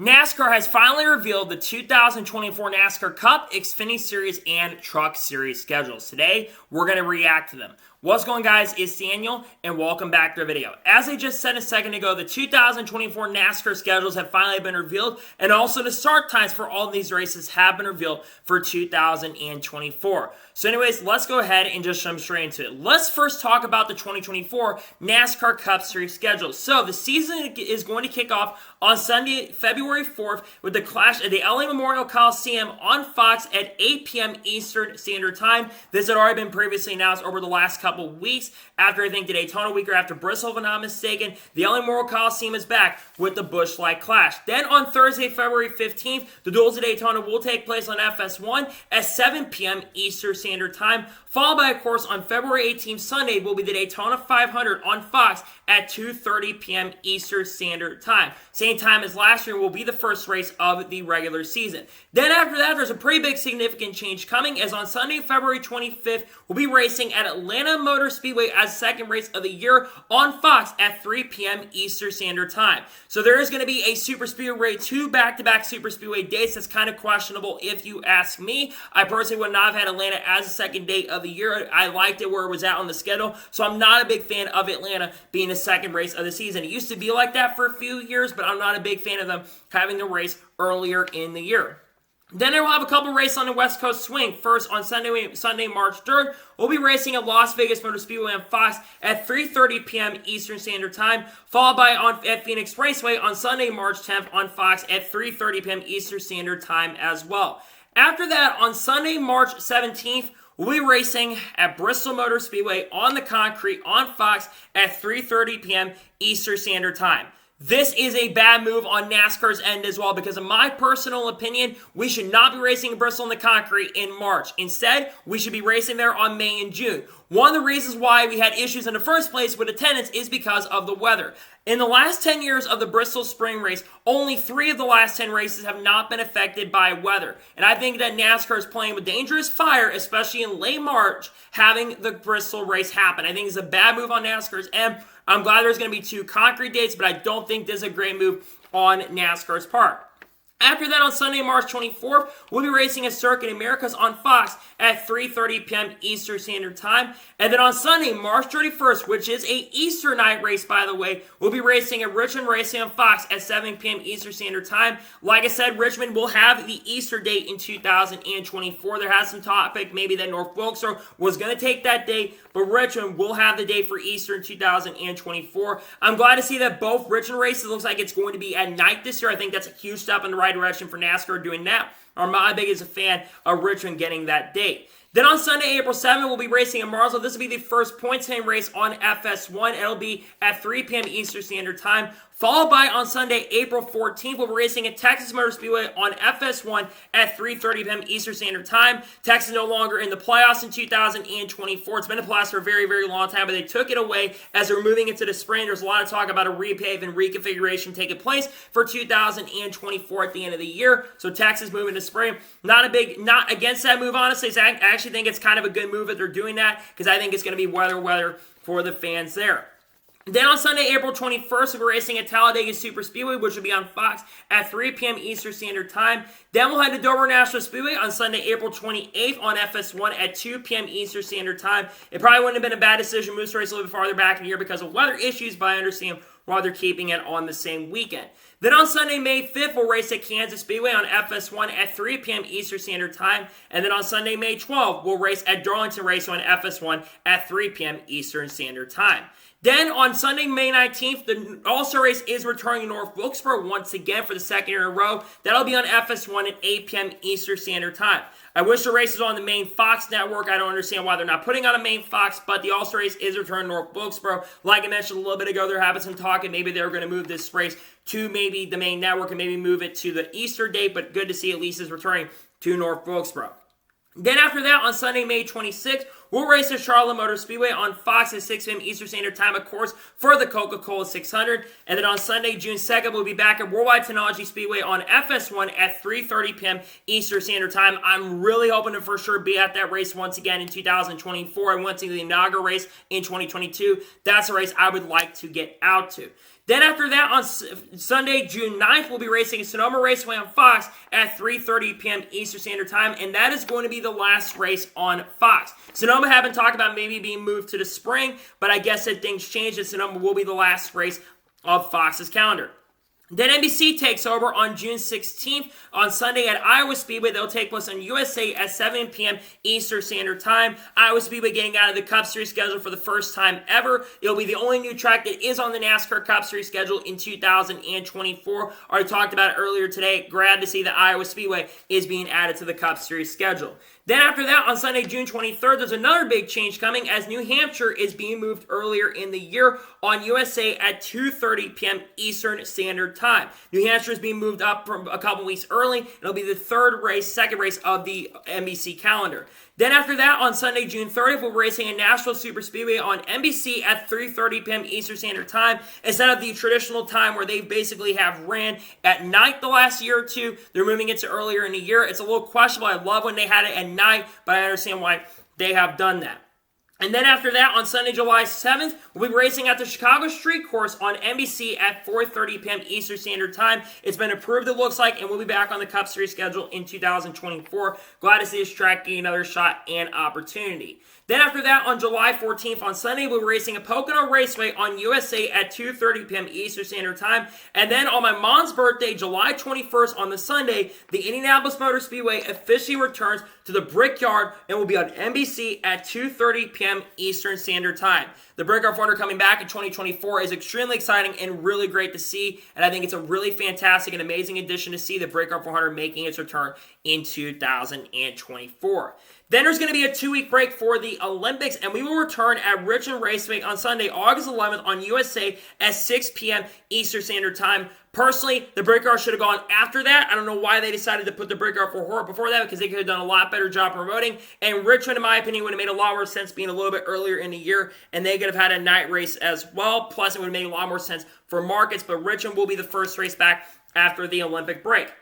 NASCAR has finally revealed the 2024 NASCAR Cup, Xfinity Series, and Truck Series schedules. Today, we're going to react to them. What's going on, guys? It's Daniel, and welcome back to the video. As I just said a second ago, the 2024 NASCAR schedules have finally been revealed, and also the start times for all of these races have been revealed for 2024. So anyways, let's go ahead and just jump straight into it. Let's first talk about the 2024 NASCAR Cup Series schedule. So the season is going to kick off on Sunday, February 4th, with the clash at the LA Memorial Coliseum on Fox at 8 p.m. Eastern Standard Time. This had already been previously announced over the last couple weeks after, I think, the Daytona week or after Bristol, if I'm not mistaken. The LA Memorial Coliseum is back with the Busch Light Clash. Then on Thursday, February 15th, the Duels of Daytona will take place on FS1 at 7 p.m. Eastern Standard Time, followed by, of course, on February 18th, Sunday, will be the Daytona 500 on Fox at 2:30 p.m. Eastern Standard Time. Same time as last year will be the first race of the regular season. Then after that, there's a pretty big significant change coming, as on Sunday, February 25th, we'll be racing at Atlanta Motor Speedway as second race of the year on Fox at 3 p.m. Eastern Standard Time. So there is going to be a Super Speedway race, two back-to-back Super Speedway dates. That's kind of questionable if you ask me. I personally would not have had Atlanta as a second date of the year. I liked it where it was at on the schedule, so I'm not a big fan of Atlanta being the second race of the season. It used to be like that for a few years, but I'm not a big fan of them having the race earlier in the year. Then we'll have a couple races on the West Coast swing. First, on Sunday, March 3rd, we'll be racing at Las Vegas Motor Speedway on Fox at 3:30 p.m. Eastern Standard Time, followed by at Phoenix Raceway on Sunday, March 10th on Fox at 3:30 p.m. Eastern Standard Time as well. After that, on Sunday, March 17th, we'll be racing at Bristol Motor Speedway on the concrete on Fox at 3:30 p.m. Eastern Standard Time. This is a bad move on NASCAR's end as well, because in my personal opinion, we should not be racing in Bristol on the concrete in March. Instead, we should be racing there on May and June. One of the reasons why we had issues in the first place with attendance is because of the weather. In the last 10 years of the Bristol Spring Race, only 3 of the last 10 races have not been affected by weather. And I think that NASCAR is playing with dangerous fire, especially in late March, having the Bristol race happen. I think it's a bad move on NASCAR's end. I'm glad there's going to be 2 concrete dates, but I don't think this is a great move on NASCAR's part. After that, on Sunday, March 24th, we'll be racing at Circuit Americas on Fox at 3:30 p.m. Eastern Standard Time. And then on Sunday, March 31st, which is a Easter night race, by the way, we'll be racing at Richmond Racing on Fox at 7 p.m. Eastern Standard Time. Like I said, Richmond will have the Easter date in 2024. There has some topic, maybe that North Wilkesboro was going to take that date, but Richmond will have the date for Easter in 2024. I'm glad to see that both Richmond races looks like it's going to be at night this year. I think that's a huge step in the right direction for NASCAR doing that. I'm not biggest a fan of Richmond getting that date. Then on Sunday, April 7th, we'll be racing in Marshall. This will be the first point-time race on FS1. It'll be at 3 p.m. Eastern Standard Time. Followed by, on Sunday, April 14th, we'll be racing at Texas Motor Speedway on FS1 at 3:30 p.m. Eastern Standard Time. Texas no longer in the playoffs in 2024. It's been in the playoffs for a very, very long time, but they took it away as they were moving into the spring. There's a lot of talk about a repave and reconfiguration taking place for 2024 at the end of the year. So Texas moving to spring. Not against that move, honestly. I actually think it's kind of a good move that they're doing that, because I think it's going to be weather for the fans there. Then on Sunday, April 21st, we'll be racing at Talladega Super Speedway, which will be on Fox at 3 p.m. Eastern Standard Time. Then we'll head to Dover National Speedway on Sunday, April 28th on FS1 at 2 p.m. Eastern Standard Time. It probably wouldn't have been a bad decision to move this race a little bit farther back in the year because of weather issues, but I understand why they're keeping it on the same weekend. Then on Sunday, May 5th, we'll race at Kansas Speedway on FS1 at 3 p.m. Eastern Standard Time. And then on Sunday, May 12th, we'll race at Darlington Raceway on FS1 at 3 p.m. Eastern Standard Time. Then on Sunday, May 19th, the All-Star race is returning to North Wilkesboro once again for the second year in a row. That'll be on FS1 at 8 p.m. Eastern Standard Time. I wish the race was on the main Fox network. I don't understand why they're not putting on a main Fox, but the All-Star race is returning to North Wilkesboro. Like I mentioned a little bit ago, they're having some talk, and maybe they're going to move this race to maybe the main network and maybe move it to the Easter date, but good to see at least it's returning to North Wilkesboro. Then after that, on Sunday, May 26th, we'll race at Charlotte Motor Speedway on Fox at 6 p.m. Eastern Standard Time, of course, for the Coca-Cola 600. And then on Sunday, June 2nd, we'll be back at Worldwide Technology Speedway on FS1 at 3:30 p.m. Eastern Standard Time. I'm really hoping to for sure be at that race once again in 2024. I went to the inaugural race in 2022. That's a race I would like to get out to. Then after that, on Sunday, June 9th, we'll be racing at Sonoma Raceway on Fox at 3:30 p.m. Eastern Standard Time, and that is going to be the last race on Fox. Sonoma have been talking about maybe being moved to the spring, but I guess that things changed, and Sonoma will be the last race of Fox's calendar. Then NBC takes over on June 16th on Sunday at Iowa Speedway. They'll take place on USA at 7 p.m. Eastern Standard Time. Iowa Speedway getting out of the Cup Series schedule for the first time ever. It'll be the only new track that is on the NASCAR Cup Series schedule in 2024. Already talked about it earlier today. Glad to see that Iowa Speedway is being added to the Cup Series schedule. Then after that, on Sunday, June 23rd, there's another big change coming as New Hampshire is being moved earlier in the year on USA at 2:30 p.m. Eastern Standard Time. New Hampshire is being moved up from a couple weeks early. It'll be the second race of the NBC calendar. Then after that, on Sunday, June 30th, we're racing at Nashville Superspeedway on NBC at 3:30 p.m. Eastern Standard Time. Instead of the traditional time where they basically have ran at night the last year or two, they're moving it to earlier in the year. It's a little questionable. I love when they had it at night, but I understand why they have done that. And then after that, on Sunday, July 7th, we'll be racing at the Chicago Street Course on NBC at 4:30 p.m. Eastern Standard Time. It's been approved, it looks like, and we'll be back on the Cup Series schedule in 2024. Glad to see this track getting another shot and opportunity. Then after that, on July 14th, on Sunday, we'll be racing at Pocono Raceway on USA at 2:30 p.m. Eastern Standard Time. And then on my mom's birthday, July 21st, on the Sunday, the Indianapolis Motor Speedway officially returns to the Brickyard and will be on NBC at 2:30 p.m. Eastern Standard Time. The Brickyard 400 coming back in 2024 is extremely exciting and really great to see, and I think it's a really fantastic and amazing addition to see the Brickyard 400 making its return in 2024. Then there's going to be a 2-week break for the Olympics, and we will return at Richmond Raceway on Sunday, August 11th on USA at 6 p.m. Eastern Standard Time. Personally, the Brickyard should have gone after that. I don't know why they decided to put the Brickyard before that, because they could have done a lot better job promoting. And Richmond, in my opinion, would have made a lot more sense being a little bit earlier in the year, and they could have had a night race as well. Plus, it would have made a lot more sense for markets, but Richmond will be the first race back after the Olympic break.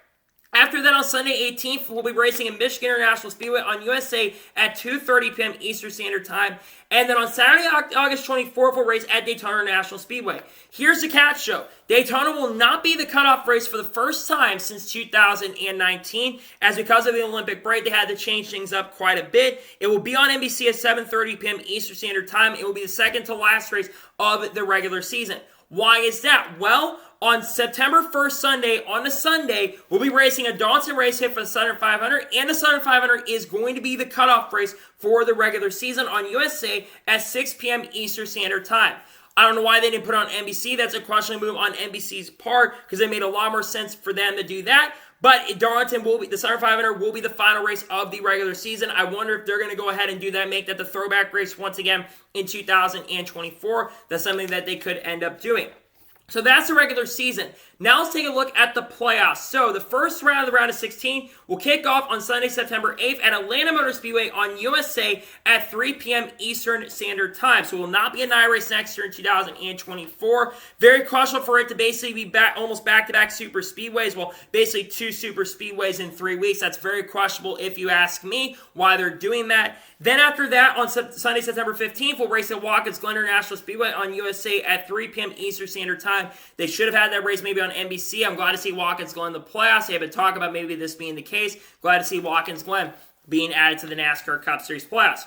After that, on Sunday 18th, we'll be racing at Michigan International Speedway on USA at 2:30 p.m. Eastern Standard Time. And then on Saturday, August 24th, we'll race at Daytona International Speedway. Here's the catch, though. Daytona will not be the cutoff race for the first time since 2019, as because of the Olympic break, they had to change things up quite a bit. It will be on NBC at 7:30 p.m. Eastern Standard Time. It will be the second to last race of the regular season. Why is that? Well, on September 1st, Sunday, on the Sunday, we'll be racing a Donaldson race hit for the Southern 500, and the Southern 500 is going to be the cutoff race for the regular season on USA at 6 p.m. Eastern Standard Time. I don't know why they didn't put it on NBC. That's a questionable move on NBC's part, because it made a lot more sense for them to do that. But Darlington will be, the Southern 500 will be the final race of the regular season. I wonder if they're going to go ahead and do that, make that the throwback race once again in 2024. That's something that they could end up doing. So that's the regular season. Now let's take a look at the playoffs. So the first round of the round of 16 will kick off on Sunday, September 8th at Atlanta Motor Speedway on USA at 3 p.m. Eastern Standard Time. So it will not be a night race next year in 2024. Very questionable for it to basically be almost back-to-back super speedways. Well, basically 2 super speedways in 3 weeks. That's very questionable if you ask me why they're doing that. Then after that, on Sunday, September 15th, we'll race at Watkins Glen International Speedway on USA at 3 p.m. Eastern Standard Time. They should have had that race maybe on NBC. I'm glad to see Watkins Glen in the playoffs. They have been talking about maybe this being the case. Glad to see Watkins Glen being added to the NASCAR Cup Series playoffs.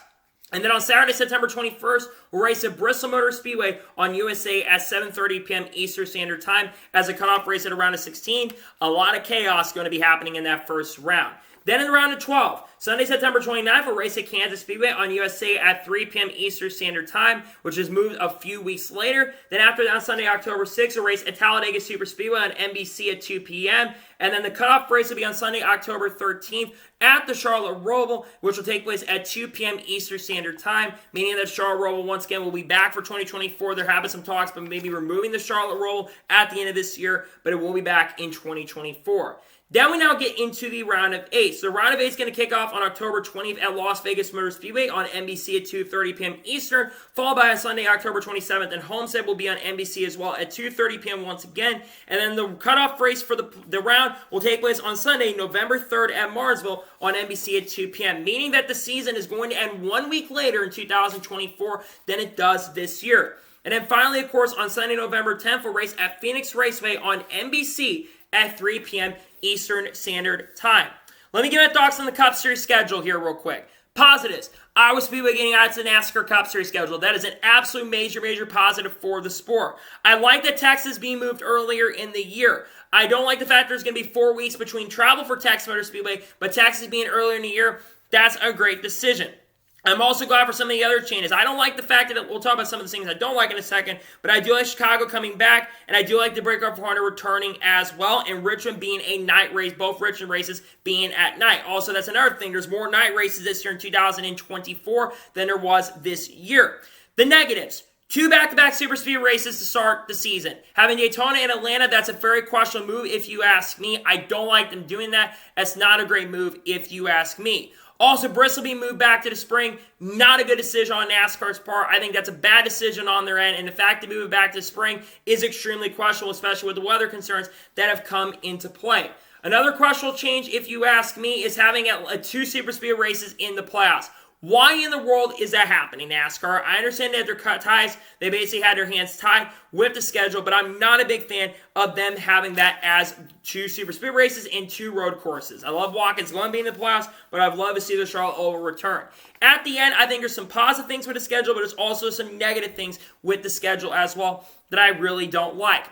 And then on Saturday, September 21st, we'll race at Bristol Motor Speedway on USA at 7:30 p.m. Eastern Standard Time as a cutoff race at a round of 16. A lot of chaos going to be happening in that first round. Then in the round of 12, Sunday, September 29th, we'll race at Kansas Speedway on USA at 3 p.m. Eastern Standard Time, which is moved a few weeks later. Then after that, on Sunday, October 6th, we'll race at Talladega Super Speedway on NBC at 2 p.m. And then the cutoff race will be on Sunday, October 13th at the Charlotte Roval, which will take place at 2 p.m. Eastern Standard Time, meaning that Charlotte Roval, once again, will be back for 2024. There have been some talks about maybe removing the Charlotte Roval at the end of this year, but it will be back in 2024. Then we now get into the round of 8. So the round of 8 is going to kick off on October 20th at Las Vegas Motor Speedway on NBC at 2:30 p.m. Eastern, followed by on Sunday, October 27th, and Homestead will be on NBC as well at 2:30 p.m. once again. And then the cutoff race for the round will take place on Sunday, November 3rd at Martinsville on NBC at 2 p.m., meaning that the season is going to end 1 week later in 2024 than it does this year. And then finally, of course, on Sunday, November 10th, we'll race at Phoenix Raceway on NBC at 3 p.m. Eastern Standard Time. Let me give my thoughts on the Cup Series schedule here real quick. Positives. Iowa Speedway getting out to the NASCAR Cup Series schedule. That is an absolute major positive for the sport. I like that Texas being moved earlier in the year. I don't like the fact there's going to be 4 weeks between travel for Texas Motor Speedway, but Texas being earlier in the year, that's a great decision. I'm also glad for some of the other changes. I don't like the fact that we'll talk about some of the things I don't like in a second, but I do like Chicago coming back, and I do like the Breakout 400 returning as well, and Richmond being a night race, both Richmond races being at night. Also, that's another thing. There's more night races this year in 2024 than there was this year. The negatives. 2 back-to-back super speed races to start the season. Having Daytona and Atlanta, that's a very questionable move if you ask me. I don't like them doing that. That's not a great move if you ask me. Also, Bristol being moved back to the spring, not a good decision on NASCAR's part. I think that's a bad decision on their end, and the fact to move it back to the spring is extremely questionable, especially with the weather concerns that have come into play. Another questionable change, if you ask me, is having 2 super speed races in the playoffs. Why in the world is that happening, NASCAR? I understand that they're cut ties. They basically had their hands tied with the schedule, but I'm not a big fan of them having that as 2 super speed races and 2 road courses. I love Watkins going to be in the playoffs, but I'd love to see the Charlotte Oval return. At the end, I think there's some positive things with the schedule, but there's also some negative things with the schedule as well that I really don't like.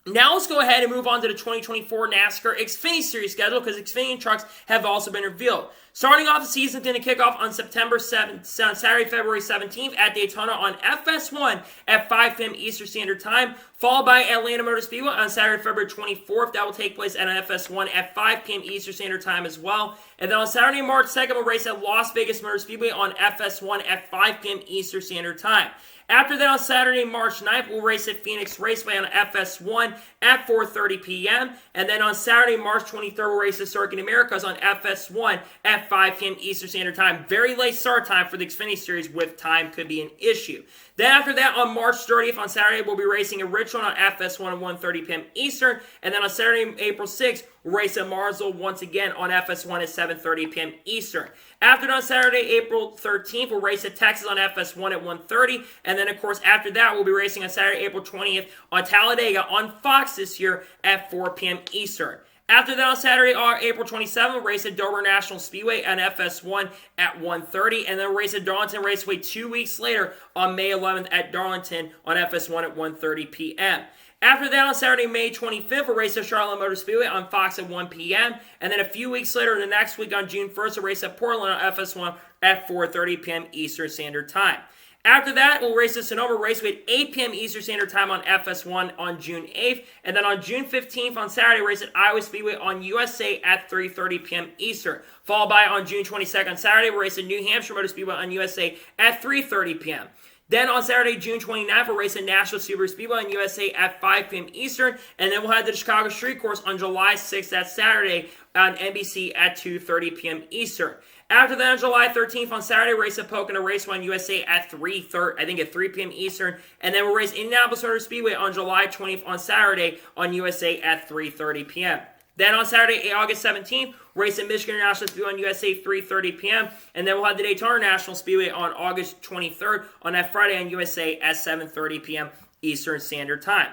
Now let's go ahead and move on to the 2024 NASCAR Xfinity Series schedule because Xfinity trucks have also been revealed. Starting off the season, going to kick off on Saturday, February 17th at Daytona on FS1 at 5 p.m. Eastern Standard Time, followed by Atlanta Motor Speedway on Saturday, February 24th. That will take place at FS1 at 5 p.m. Eastern Standard Time as well. And then on Saturday, March 2nd, we'll race at Las Vegas Motor Speedway on FS1 at 5 p.m. Eastern Standard Time. After that, on Saturday, March 9th, we'll race at Phoenix Raceway on FS1 at 4:30 p.m. And then on Saturday, March 23rd, we'll race at Circuit Americas on FS1 at 5 p.m. Eastern Standard Time. Very late start time for the Xfinity Series with time could be an issue. Then after that, on March 30th, on Saturday, we'll be racing at Richmond on FS1 at 1:30 p.m. Eastern. And then on Saturday, April 6th, we'll race at Martinsville once again on FS1 at 7:30 p.m. Eastern. After that, on Saturday, April 13th, we'll race at Texas on FS1 at 1:30. And then, of course, after that, we'll be racing on Saturday, April 20th on Talladega on Fox this year at 4 p.m. Eastern. After that, on Saturday, April 27th, we'll race at Dover National Speedway on FS1 at 1:30, and then we'll race at Darlington Raceway 2 weeks later on May 11th at Darlington on FS1 at 1:30 p.m. After that, on Saturday, May 25th, we'll race at Charlotte Motor Speedway on Fox at 1 p.m., and then a few weeks later, the next week on June 1st, we'll race at Portland on FS1 at 4:30 p.m. Eastern Standard Time. After that, we'll race at Sonoma Raceway at 8 p.m. Eastern Standard Time on FS1 on June 8th. And then on June 15th on Saturday, race at Iowa Speedway on USA at 3:30 p.m. Eastern. Followed by on June 22nd on Saturday, we'll race at New Hampshire Motor Speedway on USA at 3:30 p.m. Then on Saturday, June 29th, we'll race at Nashville Super Speedway on USA at 5 p.m. Eastern. And then we'll head to the Chicago Street Course on July 6th, that Saturday, on NBC at 2:30 p.m. Eastern. After that, on July 13th, on Saturday, race at Pocono Raceway on USA at 3 p.m. Eastern. And then we'll race Indianapolis Motor Speedway on July 20th on Saturday on USA at 3:30 p.m. Then on Saturday, August 17th, race at Michigan International Speedway on USA 3:30 p.m. And then we'll have the Daytona National Speedway on August 23rd on that Friday on USA at 7:30 p.m. Eastern Standard Time.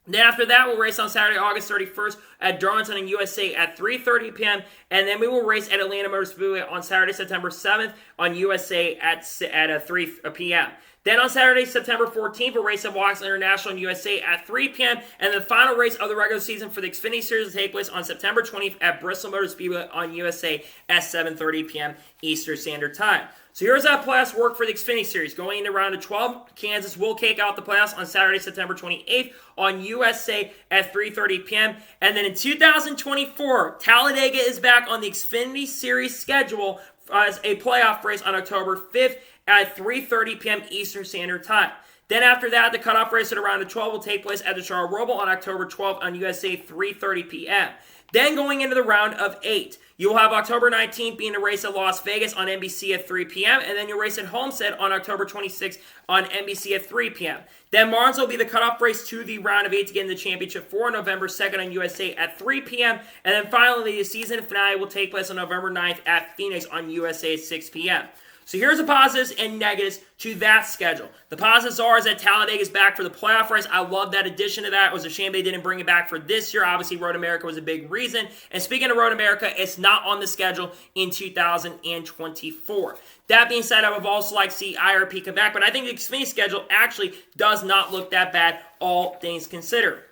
Then after that, we'll race on Saturday, August 31st at Darlington and USA at 3:30 p.m. And then we will race at Atlanta Motor Speedway on Saturday, September 7th on USA at 3 p.m. Then on Saturday, September 14th, we'll race at Watkins International and USA at 3 p.m. And the final race of the regular season for the Xfinity Series will take place on September 20th at Bristol Motor Speedway on USA at 7:30 p.m. Eastern Standard Time. So here's how playoffs work for the Xfinity Series. Going into round of 12, Kansas will kick out the playoffs on Saturday, September 28th on USA at 3:30 p.m. And then in 2024, Talladega is back on the Xfinity Series schedule as a playoff race on October 5th at 3:30 p.m. Eastern Standard Time. Then after that, the cutoff race at the round of 12 will take place at the Charlotte Roval on October 12th on USA 3:30 p.m. Then going into the round of 8, you'll have October 19th being a race at Las Vegas on NBC at 3 p.m. And then you'll race at Homestead on October 26th on NBC at 3 p.m. Then Martinsville will be the cutoff race to the round of 8 to get in the championship for November 2nd on USA at 3 p.m. And then finally, the season finale will take place on November 9th at Phoenix on USA at 6 p.m. So here's the positives and negatives to that schedule. The positives is that Talladega is back for the playoff race. I love that addition to that. It was a shame they didn't bring it back for this year. Obviously, Road America was a big reason. And speaking of Road America, it's not on the schedule in 2024. That being said, I would also like to see IRP come back, but I think the Xfinity schedule actually does not look that bad, all things considered.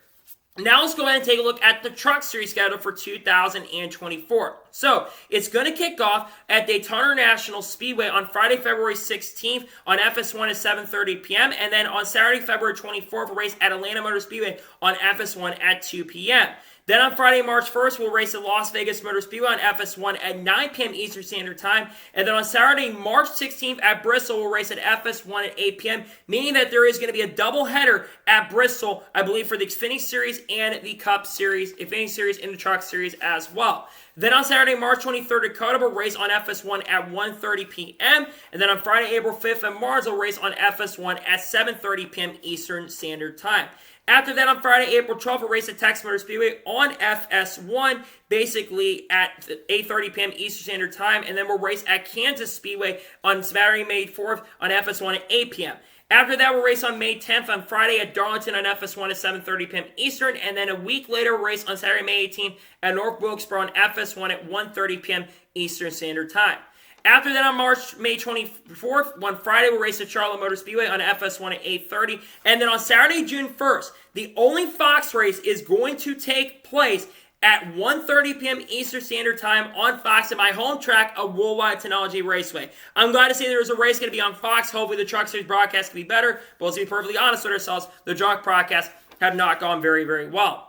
Now let's go ahead and take a look at the Truck Series schedule for 2024. So it's going to kick off at Daytona International Speedway on Friday, February 16th on FS1 at 7:30 p.m. And then on Saturday, February 24th, a race at Atlanta Motor Speedway on FS1 at 2 p.m. Then on Friday, March 1st, we'll race at Las Vegas Motor Speedway on FS1 at 9 p.m. Eastern Standard Time. And then on Saturday, March 16th at Bristol, we'll race at FS1 at 8 p.m., meaning that there is going to be a doubleheader at Bristol, I believe, for the Xfinity Series and the Cup Series, Xfinity Series and the Truck Series as well. Then on Saturday, March 23rd, Dakota will race on FS1 at 1:30 p.m. And then on Friday, April 5th, at Mars will race on FS1 at 7:30 p.m. Eastern Standard Time. After that, on Friday, April 12th, we'll race at Texas Motor Speedway on FS1, basically at 8:30 p.m. Eastern Standard Time. And then we'll race at Kansas Speedway on Saturday, May 4th on FS1 at 8 p.m. After that, we'll race on May 10th on Friday at Darlington on FS1 at 7:30 p.m. Eastern. And then a week later, we'll race on Saturday, May 18th at North Wilkesboro on FS1 at 1:30 p.m. Eastern Standard Time. After that, on May 24th, on Friday, we'll race at Charlotte Motor Speedway on FS1 at 8:30. And then on Saturday, June 1st, the only Fox race is going to take place at 1:30 p.m. Eastern Standard Time on Fox at my home track of Worldwide Technology Raceway. I'm glad to say there's a race going to be on Fox. Hopefully the Truck Series broadcast can be better. But let's be perfectly honest with ourselves, the Truck broadcasts have not gone very, very well.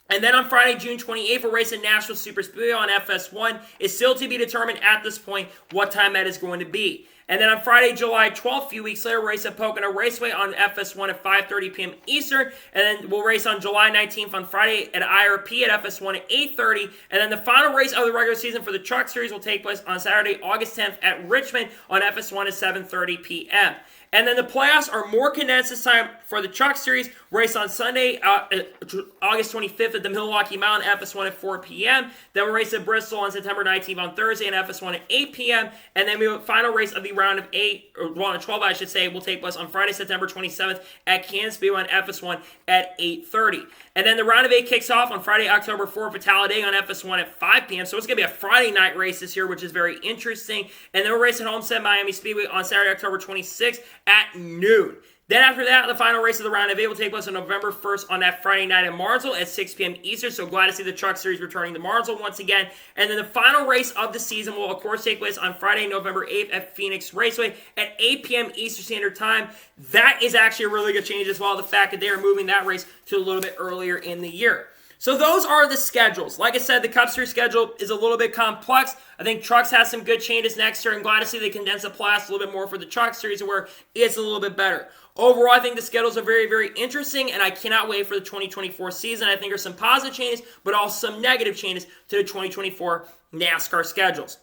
And then on Friday, June 28th, we'll race at Nashville Super Speedway on FS1. It's still to be determined at this point what time that is going to be. And then on Friday, July 12th, a few weeks later, we'll race at Pocono Raceway on FS1 at 5:30 p.m. Eastern. And then we'll race on July 19th on Friday at IRP at FS1 at 8:30. And then the final race of the regular season for the Truck Series will take place on Saturday, August 10th at Richmond on FS1 at 7:30 p.m. And then the playoffs are more condensed this time for the Truck Series. Race on Sunday, August 25th at the Milwaukee Mountain, FS1 at 4 p.m. Then we'll race at Bristol on September 19th on Thursday, and FS1 at 8 p.m. And then the final race of the round of 12, I should say, will take place on Friday, September 27th at Kansas Speedway on FS1 at 8:30. And then the round of 8 kicks off on Friday, October 4th at Talladega on FS1 at 5 p.m. So it's going to be a Friday night race this year, which is very interesting. And then we'll race at Homestead Miami Speedway on Saturday, October 26th at noon. Then after that, the final race of the round of 8 will take place on November 1st on that Friday night in Martinsville at 6 p.m. Eastern. So glad to see the Truck Series returning to Martinsville once again. And then the final race of the season will, of course, take place on Friday, November 8th at Phoenix Raceway at 8 p.m. Eastern Standard Time. That is actually a really good change as well, the fact that they are moving that race to a little bit earlier in the year. So those are the schedules. Like I said, the Cup Series schedule is a little bit complex. I think Trucks has some good changes next year. I'm glad to see they condense the playoffs a little bit more for the Truck Series where it's a little bit better. Overall, I think the schedules are very, very interesting, and I cannot wait for the 2024 season. I think there's some positive changes, but also some negative changes to the 2024 NASCAR schedules.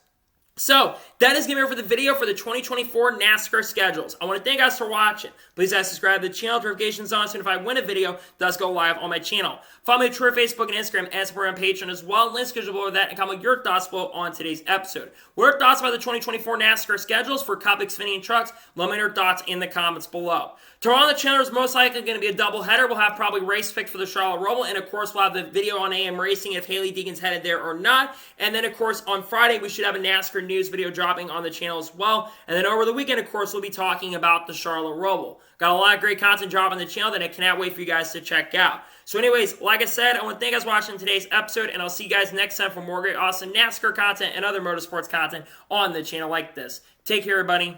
So, that is going to be it for the video for the 2024 NASCAR schedules. I want to thank you guys for watching. Please guys subscribe to the channel, notifications on, so if I win a video, it does go live on my channel. Follow me on Twitter, Facebook, and Instagram, and support on Patreon as well. Links below that, and comment your thoughts below on today's episode. What are your thoughts about the 2024 NASCAR schedules for Cup, Xfinity, and Trucks? Let me know your thoughts in the comments below. Tomorrow on the channel is most likely going to be a doubleheader. We'll have probably race picks for the Charlotte Roval, and of course we'll have the video on AM Racing if Haley Deegan's headed there or not. And then of course on Friday we should have a NASCAR news video dropping on the channel as well. And then over the weekend, of course, we'll be talking about the Charlotte Roval. Got a lot of great content dropping on the channel that I cannot wait for you guys to check out. So anyways, like I said, I want to thank you guys for watching today's episode, and I'll see you guys next time for more great, awesome NASCAR content and other motorsports content on the channel like this. Take care, everybody.